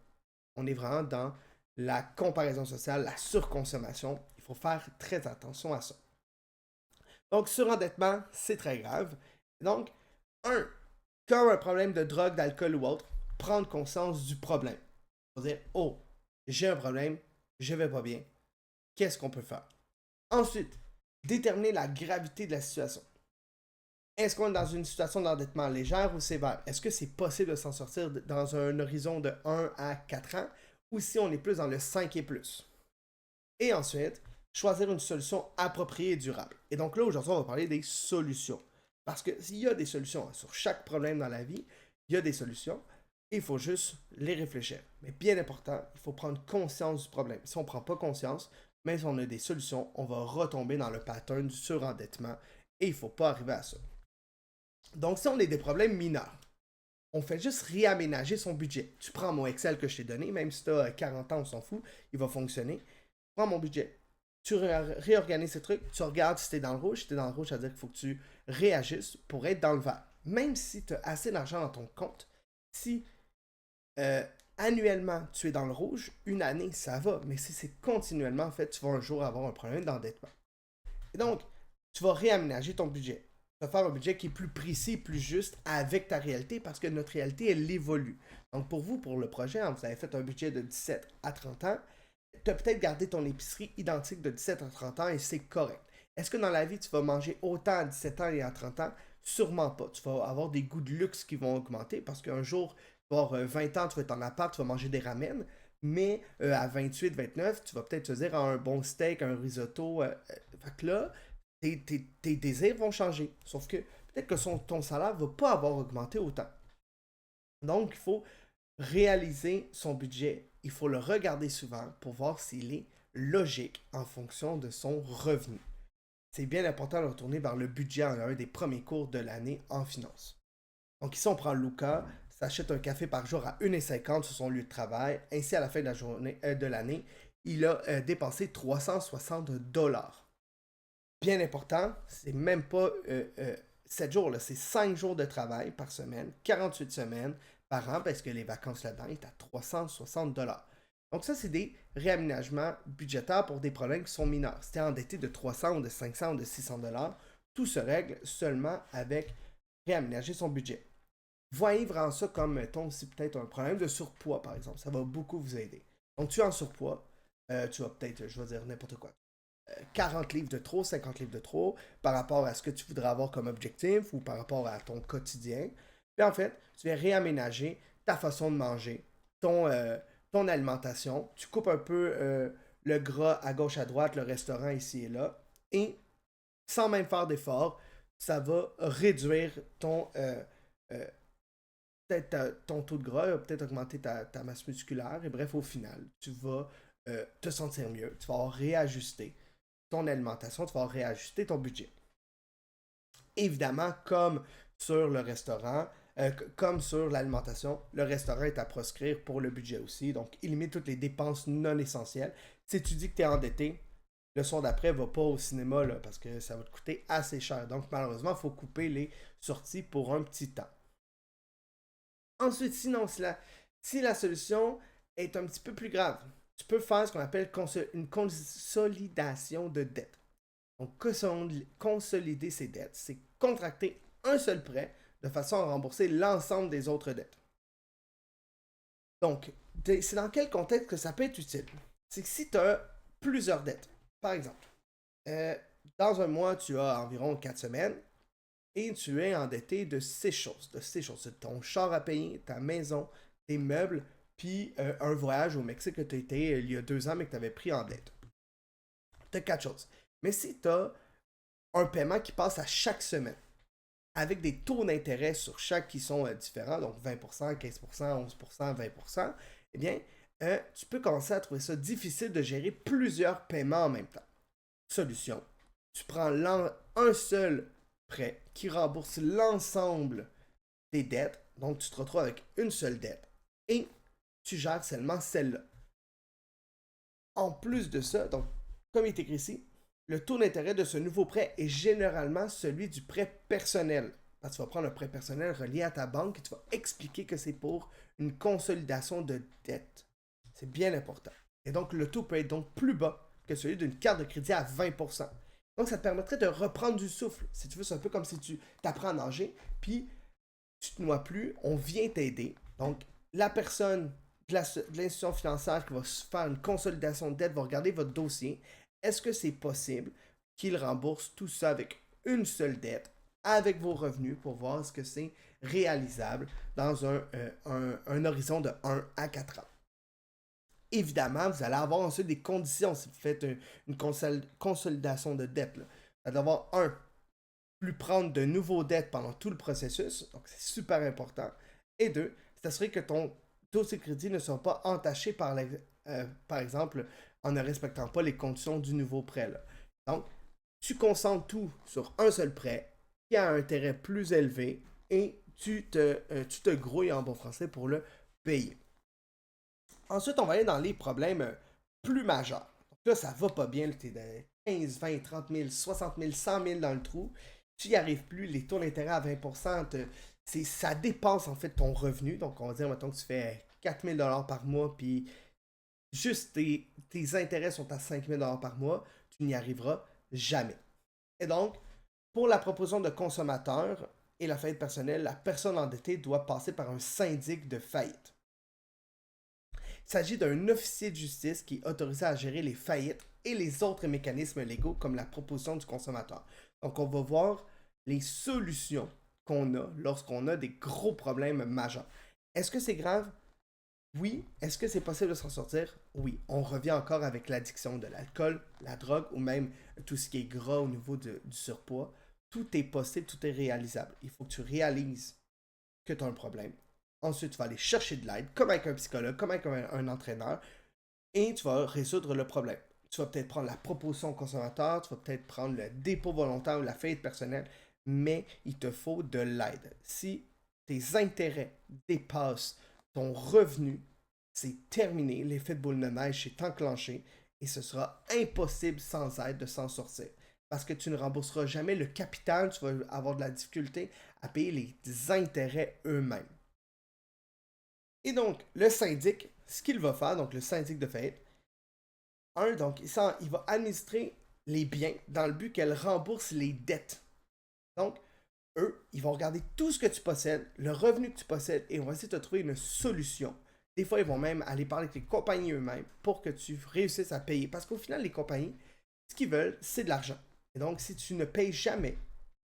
A: On est vraiment dans la comparaison sociale, la surconsommation. Il faut faire très attention à ça. Donc, surendettement, c'est très grave. Donc, Comme un problème de drogue, d'alcool ou autre, prendre conscience du problème. Dire, oh, j'ai un problème, je vais pas bien, qu'est-ce qu'on peut faire? Ensuite, déterminer la gravité de la situation. Est-ce qu'on est dans une situation d'endettement légère ou sévère? Est-ce que c'est possible de s'en sortir dans un horizon de 1 à 4 ans ou si on est plus dans le 5 et plus? Et ensuite, choisir une solution appropriée et durable. Et donc là, aujourd'hui, on va parler des solutions. Parce que s'il y a des solutions sur chaque problème dans la vie, il y a des solutions. Il faut juste les réfléchir. Mais bien important, il faut prendre conscience du problème. Si on ne prend pas conscience, même si on a des solutions, on va retomber dans le pattern du surendettement et il ne faut pas arriver à ça. Donc, si on a des problèmes mineurs, on fait juste réaménager son budget. Tu prends mon Excel que je t'ai donné, même si tu as 40 ans, on s'en fout, il va fonctionner. Prends mon budget. Tu réorganises ces trucs, tu regardes si tu es dans le rouge. Si tu es dans le rouge, ça veut dire qu'il faut que tu réagisses pour être dans le vert. Même si tu as assez d'argent dans ton compte, si annuellement tu es dans le rouge, une année, ça va. Mais si c'est continuellement, en fait, tu vas un jour avoir un problème d'endettement. Et donc, tu vas réaménager ton budget. Tu vas faire un budget qui est plus précis, plus juste avec ta réalité parce que notre réalité, elle évolue. Donc, pour vous, pour le projet, hein, vous avez fait un budget de 17 à 30 ans. Tu as peut-être gardé ton épicerie identique de 17 à 30 ans et c'est correct. Est-ce que dans la vie, tu vas manger autant à 17 ans et à 30 ans? Sûrement pas. Tu vas avoir des goûts de luxe qui vont augmenter parce qu'un jour, tu vas avoir 20 ans, tu vas être en appart, tu vas manger des ramen. Mais à 28, 29, tu vas peut-être te dire un bon steak, un risotto. Fait que là, tes désirs vont changer. Sauf que peut-être que ton salaire ne va pas avoir augmenté autant. Donc, il faut réaliser son budget. Il faut le regarder souvent pour voir s'il est logique en fonction de son revenu. C'est bien important de retourner vers le budget en un des premiers cours de l'année en finance. Donc ici, on prend Luca, s'achète un café par jour à 1,50 sur son lieu de travail. Ainsi, à la fin de la journée de l'année, il a dépensé 360 $. Bien important, c'est même pas 7 jours, là, c'est 5 jours de travail par semaine, 48 semaines par an, parce que les vacances là-dedans est à 360 $. Donc ça, c'est des réaménagements budgétaires pour des problèmes qui sont mineurs. Si tu es endetté de 300 ou de 500 ou de 600 $, tout se règle seulement avec réaménager son budget. Voyez vraiment ça comme, mettons, aussi peut-être un problème de surpoids, par exemple. Ça va beaucoup vous aider. Donc, tu es en surpoids, tu vas peut-être, je vais dire n'importe quoi, 40 livres de trop, 50 livres de trop, par rapport à ce que tu voudrais avoir comme objectif ou par rapport à ton quotidien. Puis en fait, tu vas réaménager ta façon de manger, ton alimentation. Tu coupes un peu le gras à gauche, à droite, le restaurant ici et là. Et sans même faire d'effort, ça va réduire euh, peut-être ton taux de gras, peut-être augmenter ta masse musculaire. Et bref, au final, tu vas te sentir mieux. Tu vas réajuster ton alimentation, tu vas réajuster ton budget. Évidemment, comme sur le restaurant, comme sur l'alimentation, le restaurant est à proscrire pour le budget aussi. Donc, il limite toutes les dépenses non essentielles. Si tu dis que tu es endetté, le soir d'après, va pas au cinéma là, parce que ça va te coûter assez cher. Donc, malheureusement, il faut couper les sorties pour un petit temps. Ensuite, sinon, si la solution est un petit peu plus grave, tu peux faire ce qu'on appelle une consolidation de dette. Donc, consolider ses dettes, c'est contracter un seul prêt de façon à rembourser l'ensemble des autres dettes. Donc, c'est dans quel contexte que ça peut être utile? C'est que si tu as plusieurs dettes, par exemple, dans un mois, tu as environ 4 semaines et tu es endetté de 6 choses. C'est ton char à payer, ta maison, tes meubles, puis un voyage au Mexique que tu as été il y a 2 ans mais que tu avais pris en dette. Tu as 4 choses. Mais si tu as un paiement qui passe à chaque semaine, avec des taux d'intérêt sur chaque qui sont différents, donc 20%, 15%, 11%, 20%, eh bien, tu peux commencer à trouver ça difficile de gérer plusieurs paiements en même temps. Solution, tu prends un seul prêt qui rembourse l'ensemble des dettes, donc tu te retrouves avec une seule dette, et tu gères seulement celle-là. En plus de ça, donc, comme il est écrit ici, le taux d'intérêt de ce nouveau prêt est généralement celui du prêt personnel. Parce que tu vas prendre un prêt personnel relié à ta banque et tu vas expliquer que c'est pour une consolidation de dette. C'est bien important. Et donc, le taux peut être donc plus bas que celui d'une carte de crédit à 20%. Donc, ça te permettrait de reprendre du souffle. Si tu veux, c'est un peu comme si tu t'apprends à nager, puis tu te noies plus, on vient t'aider. Donc, la personne de l'institution financière qui va faire une consolidation de dette va regarder votre dossier. Est-ce que c'est possible qu'il rembourse tout ça avec une seule dette, avec vos revenus, pour voir ce que c'est réalisable dans un horizon de 1 à 4 ans. Évidemment, vous allez avoir ensuite des conditions si vous faites une consolidation de dette. Là. Vous allez avoir plus prendre de nouveaux dettes pendant tout le processus, donc c'est super important. Et deux, s'assurer que ton dossier de crédit ne soit pas entaché par exemple, en ne respectant pas les conditions du nouveau prêt. Là. Donc, tu concentres tout sur un seul prêt qui a un intérêt plus élevé et tu te grouilles en bon français pour le payer. Ensuite, on va aller dans les problèmes plus majeurs. Donc là, ça va pas bien, tu es de 15, 20, 30 000, 60 000, 100 000 dans le trou. Tu n'y arrives plus, les taux d'intérêt à 20%, ça dépasse en fait ton revenu. Donc, on va dire, mettons que tu fais 4 000 par mois, puis juste tes intérêts sont à 5 000 par mois, tu n'y arriveras jamais. Et donc, pour la proposition de consommateur et la faillite personnelle, la personne endettée doit passer par un syndic de faillite. Il s'agit d'un officier de justice qui est autorisé à gérer les faillites et les autres mécanismes légaux comme la proposition du consommateur. Donc, on va voir les solutions qu'on a lorsqu'on a des gros problèmes majeurs. Est-ce que c'est grave? Oui. Est-ce que c'est possible de s'en sortir? Oui. On revient encore avec l'addiction de l'alcool, la drogue ou même tout ce qui est gras au niveau du surpoids. Tout est possible, tout est réalisable. Il faut que tu réalises que tu as un problème. Ensuite, tu vas aller chercher de l'aide, comme avec un psychologue, comme avec un entraîneur, et tu vas résoudre le problème. Tu vas peut-être prendre la proposition au consommateur, tu vas peut-être prendre le dépôt volontaire ou la faillite personnelle, mais il te faut de l'aide. Si tes intérêts dépassent ton revenu, c'est terminé, l'effet de boule de neige est enclenché et ce sera impossible sans aide de s'en sortir. Parce que tu ne rembourseras jamais le capital, tu vas avoir de la difficulté à payer les intérêts eux-mêmes. Et donc, le syndic, ce qu'il va faire, donc le syndic de faillite, donc, il va administrer les biens dans le but qu'elle rembourse les dettes. Donc, eux, ils vont regarder tout ce que tu possèdes, le revenu que tu possèdes, et on va essayer de te trouver une solution. Des fois, ils vont même aller parler avec les compagnies eux-mêmes pour que tu réussisses à payer. Parce qu'au final, les compagnies, ce qu'ils veulent, c'est de l'argent. Et donc, si tu ne payes jamais,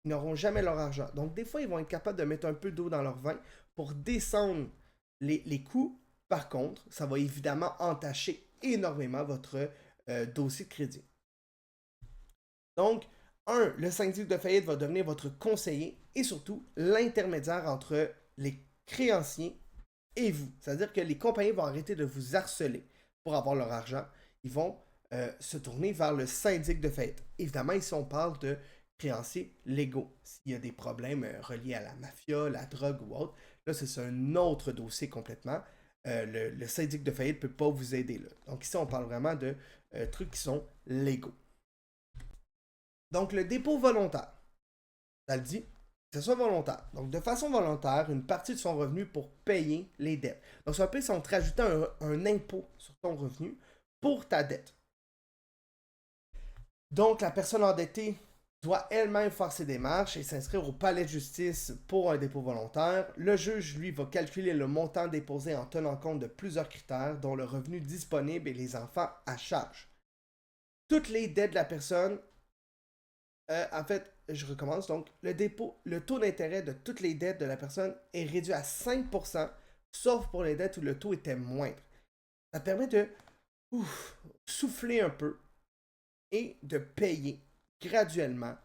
A: ils n'auront jamais leur argent. Donc, des fois, ils vont être capables de mettre un peu d'eau dans leur vin pour descendre les coûts. Par contre, ça va évidemment entacher énormément votre dossier de crédit. Donc, le syndic de faillite va devenir votre conseiller et surtout l'intermédiaire entre les créanciers et vous. C'est-à-dire que les compagnies vont arrêter de vous harceler pour avoir leur argent. Ils vont se tourner vers le syndic de faillite. Évidemment, ici, on parle de créanciers légaux. S'il y a des problèmes reliés à la mafia, la drogue ou autre, là, c'est un autre dossier complètement. Le syndic de faillite ne peut pas vous aider là. Donc ici, on parle vraiment de trucs qui sont légaux. Donc, le dépôt volontaire, ça le dit, que ce soit volontaire. Donc, de façon volontaire, une partie de son revenu pour payer les dettes. Donc, ça peut, si on te rajoutait un impôt sur ton revenu pour ta dette. Donc, la personne endettée doit elle-même faire ses démarches et s'inscrire au palais de justice pour un dépôt volontaire. Le juge, lui, va calculer le montant déposé en tenant compte de plusieurs critères, dont le revenu disponible et les enfants à charge. Toutes les dettes de la personne, en fait, je recommence. Donc, le taux d'intérêt de toutes les dettes de la personne est réduit à 5%, sauf pour les dettes où le taux était moindre. Ça te permet de souffler un peu et de payer graduellement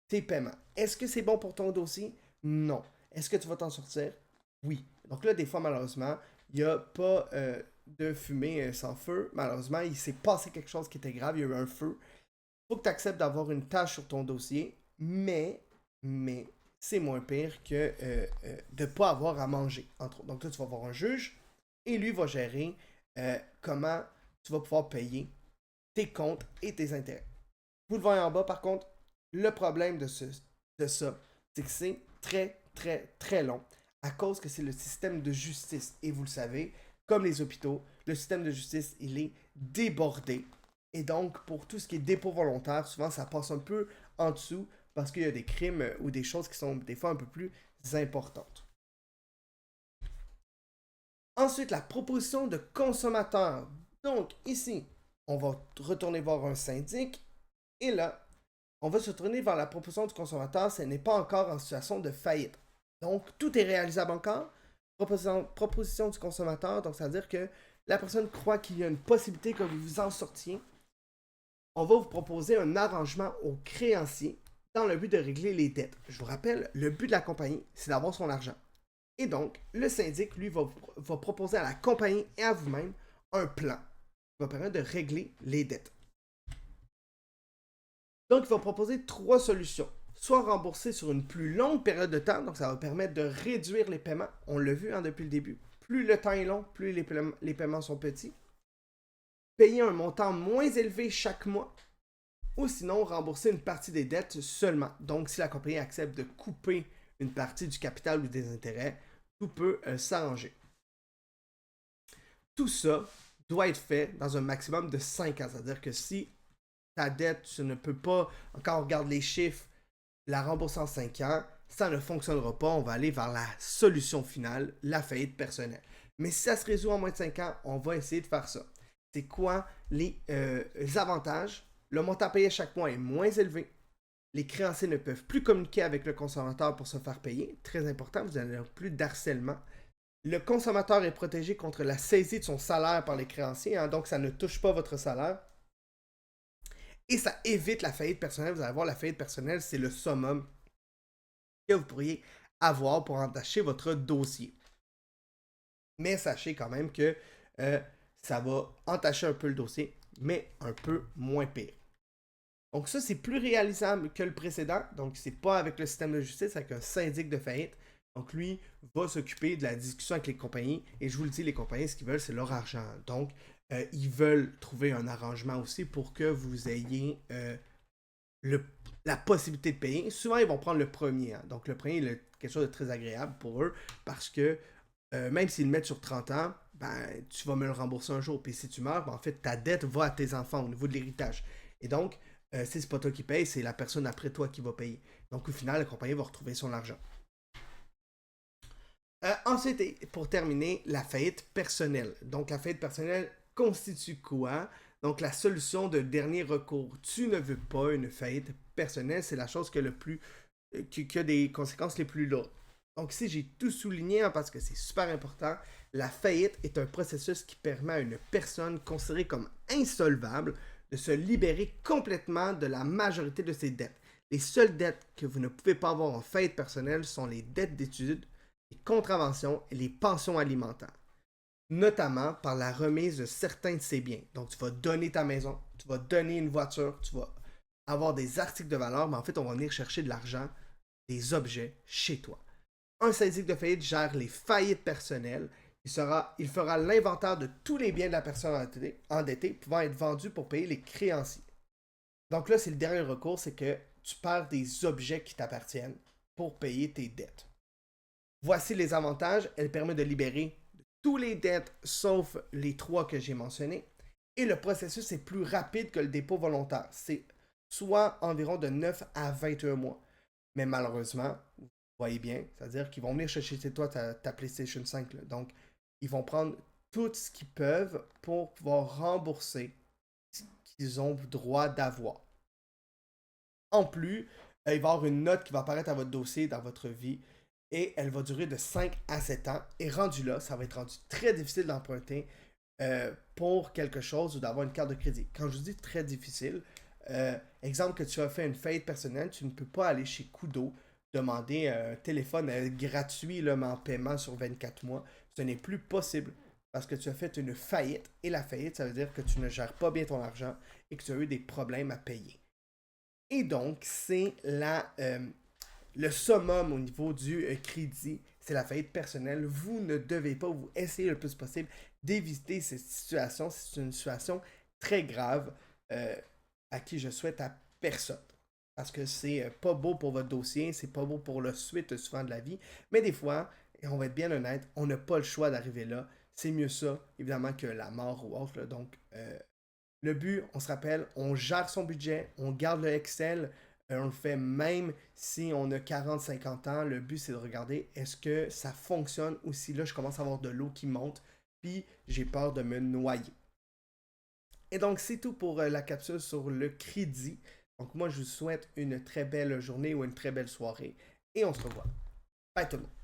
A: tes paiements. Est-ce que c'est bon pour ton dossier? Non. Est-ce que tu vas t'en sortir? Oui. Donc là, des fois, malheureusement, il n'y a pas de fumée sans feu. Malheureusement, il s'est passé quelque chose qui était grave, il y a eu un feu. Il faut que tu acceptes d'avoir une tâche sur ton dossier, mais c'est moins pire que de ne pas avoir à manger, entre autres. Donc là, tu vas avoir un juge et lui va gérer comment tu vas pouvoir payer tes comptes et tes intérêts. Vous le voyez en bas, par contre, le problème de ça, c'est que c'est très, très, très long à cause que c'est le système de justice. Et vous le savez, comme les hôpitaux, le système de justice, il est débordé. Et donc, pour tout ce qui est dépôt volontaire, souvent, ça passe un peu en dessous parce qu'il y a des crimes ou des choses qui sont des fois un peu plus importantes. Ensuite, la proposition de consommateur. Donc, ici, on va retourner voir un syndic. Et là, on va se tourner vers la proposition du consommateur. Ce n'est pas encore en situation de faillite. Donc, tout est réalisable encore. Proposition du consommateur. Donc, ça veut dire que la personne croit qu'il y a une possibilité que vous vous en sortiez. On va vous proposer un arrangement au créancier dans le but de régler les dettes. Je vous rappelle, le but de la compagnie, c'est d'avoir son argent. Et donc, le syndic, lui, va proposer à la compagnie et à vous-même un plan qui va permettre de régler les dettes. Donc, il va proposer 3 solutions. Soit rembourser sur une plus longue période de temps, donc ça va permettre de réduire les paiements. On l'a vu depuis le début. Plus le temps est long, plus les paiements sont petits. Payer un montant moins élevé chaque mois. Ou sinon, rembourser une partie des dettes seulement. Donc, si la compagnie accepte de couper une partie du capital ou des intérêts, tout peut s'arranger. Tout ça doit être fait dans un maximum de 5 ans. C'est-à-dire que si ta dette, tu ne peux pas, encore on regarde les chiffres, la rembourser en 5 ans, ça ne fonctionnera pas. On va aller vers la solution finale, la faillite personnelle. Mais si ça se résout en moins de 5 ans, on va essayer de faire ça. C'est quoi les avantages? Le montant payé chaque mois est moins élevé. Les créanciers ne peuvent plus communiquer avec le consommateur pour se faire payer. Très important, vous n'avez plus d'harcèlement. Le consommateur est protégé contre la saisie de son salaire par les créanciers, hein, donc ça ne touche pas votre salaire. Et ça évite la faillite personnelle. Vous allez voir, la faillite personnelle, c'est le summum que vous pourriez avoir pour entacher votre dossier. Mais sachez quand même que ça va entacher un peu le dossier, mais un peu moins pire. Donc ça, c'est plus réalisable que le précédent. Donc, c'est pas avec le système de justice, avec un syndic de faillite. Donc, lui va s'occuper de la discussion avec les compagnies. Et je vous le dis, les compagnies, ce qu'ils veulent, c'est leur argent. Donc, ils veulent trouver un arrangement aussi pour que vous ayez la possibilité de payer. Souvent, ils vont prendre le premier. Hein. Donc, le premier est quelque chose de très agréable pour eux parce que même s'ils le mettent sur 30 ans, ben, tu vas me le rembourser un jour. Puis si tu meurs, ben, en fait, ta dette va à tes enfants au niveau de l'héritage. Et donc, si c'est pas toi qui paye, c'est la personne après toi qui va payer. Donc, au final, la compagnie va retrouver son argent. Ensuite, pour terminer, la faillite personnelle. Donc, la faillite personnelle constitue quoi? Donc, la solution de dernier recours. Tu ne veux pas une faillite personnelle, c'est la chose qui a des conséquences les plus lourdes. Donc, ici, j'ai tout souligné hein, parce que c'est super important. La faillite est un processus qui permet à une personne considérée comme insolvable de se libérer complètement de la majorité de ses dettes. Les seules dettes que vous ne pouvez pas avoir en faillite personnelle sont les dettes d'études, les contraventions et les pensions alimentaires, notamment par la remise de certains de ses biens. Donc, tu vas donner ta maison, tu vas donner une voiture, tu vas avoir des articles de valeur, mais en fait, on va venir chercher de l'argent, des objets chez toi. Un syndic de faillite gère les faillites personnelles. Il fera l'inventaire de tous les biens de la personne endettée pouvant être vendus pour payer les créanciers. Donc là, c'est le dernier recours, c'est que tu perds des objets qui t'appartiennent pour payer tes dettes. Voici les avantages. Elle permet de libérer tous les dettes sauf les 3 que j'ai mentionnés. Et le processus est plus rapide que le dépôt volontaire. C'est soit environ de 9 à 21 mois. Mais malheureusement, vous voyez bien, c'est-à-dire qu'ils vont venir chercher chez toi ta PlayStation 5. Là. Donc, ils vont prendre tout ce qu'ils peuvent pour pouvoir rembourser ce qu'ils ont droit d'avoir. En plus, il va y avoir une note qui va apparaître à votre dossier dans votre vie et elle va durer de 5 à 7 ans. Et rendu là, ça va être rendu très difficile d'emprunter pour quelque chose ou d'avoir une carte de crédit. Quand je vous dis très difficile, exemple que tu as fait une faillite personnelle, tu ne peux pas aller chez Kudo demander un téléphone gratuit là, mais en paiement sur 24 mois. Ce n'est plus possible parce que tu as fait une faillite. Et la faillite, ça veut dire que tu ne gères pas bien ton argent et que tu as eu des problèmes à payer. Et donc, c'est le summum au niveau du crédit, c'est la faillite personnelle. Vous ne devez pas, vous essayez le plus possible d'éviter cette situation. C'est une situation très grave à qui je souhaite à personne. Parce que c'est pas beau pour votre dossier, c'est pas beau pour la suite souvent de la vie. Mais des fois, et on va être bien honnête, on n'a pas le choix d'arriver là. C'est mieux ça, évidemment, que la mort ou autre. Là. Donc, le but, on se rappelle, on gère son budget, on garde le Excel On le fait même si on a 40-50 ans. Le but, c'est de regarder est-ce que ça fonctionne ou si là, je commence à avoir de l'eau qui monte, puis j'ai peur de me noyer. Et donc, c'est tout pour la capsule sur le crédit. Donc, moi, je vous souhaite une très belle journée ou une très belle soirée. Et on se revoit. Bye tout le monde.